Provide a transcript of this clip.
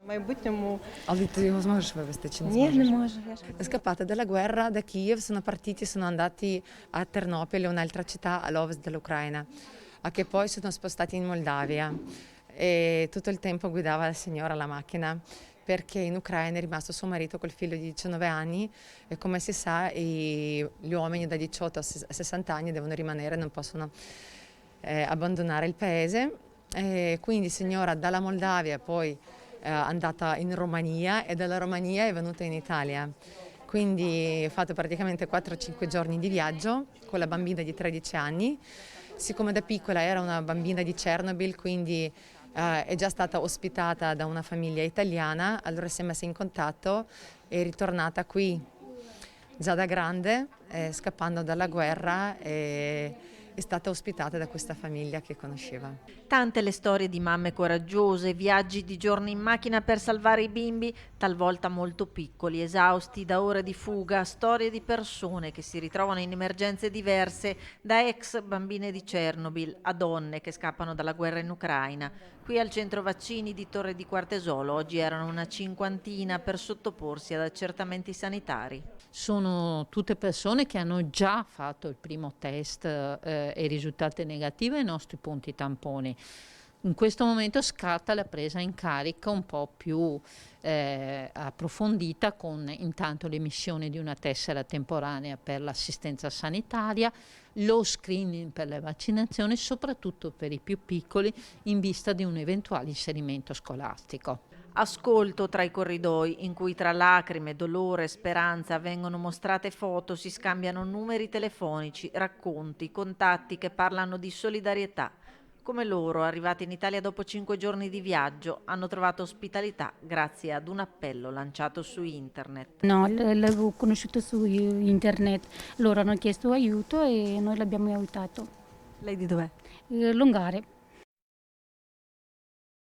В майбутньому Але ти його зможеш вивезти чи не ні, зможеш? не можу. Я ж Scappate dalla guerra da Kiev, sono partiti, sono andati a Ternopil, un'altra città all'ovest dell'Ucraina, a che poi sono spostati in Moldavia e tutto il tempo guidava la signora la macchina perché in Ucraina è rimasto suo marito col figlio di 19 anni e come si sa gli uomini da 18 a 60 anni devono rimanere, non possono abbandonare il paese. E quindi signora dalla Moldavia poi è andata in Romania e dalla Romania è venuta in Italia. Quindi ho fatto praticamente 4-5 giorni di viaggio con la bambina di 13 anni. Siccome da piccola era una bambina di Chernobyl, quindi è già stata ospitata da una famiglia italiana, allora si è messa in contatto e è ritornata qui già da grande, scappando dalla guerra e è stata ospitata da questa famiglia che conosceva. Tante le storie di mamme coraggiose, viaggi di giorni in macchina per salvare i bimbi, talvolta molto piccoli, esausti da ore di fuga, storie di persone che si ritrovano in emergenze diverse, da ex bambine di Chernobyl a donne che scappano dalla guerra in Ucraina. Qui al centro vaccini di Torre di Quartesolo oggi erano una cinquantina per sottoporsi ad accertamenti sanitari. Sono tutte persone che hanno già fatto il primo test e risultati negativi ai nostri punti tamponi. In questo momento scatta la presa in carica un po' più approfondita con intanto l'emissione di una tessera temporanea per l'assistenza sanitaria, lo screening per le vaccinazioni, soprattutto per i più piccoli in vista di un eventuale inserimento scolastico. Ascolto tra i corridoi in cui tra lacrime, dolore e speranza vengono mostrate foto, si scambiano numeri telefonici, racconti, contatti che parlano di solidarietà. Come loro, arrivati in Italia dopo 5 giorni di viaggio, hanno trovato ospitalità grazie ad un appello lanciato su internet. No, l'avevo conosciuto su internet, loro hanno chiesto aiuto e noi l'abbiamo aiutato. Lei di dov'è? Lungare.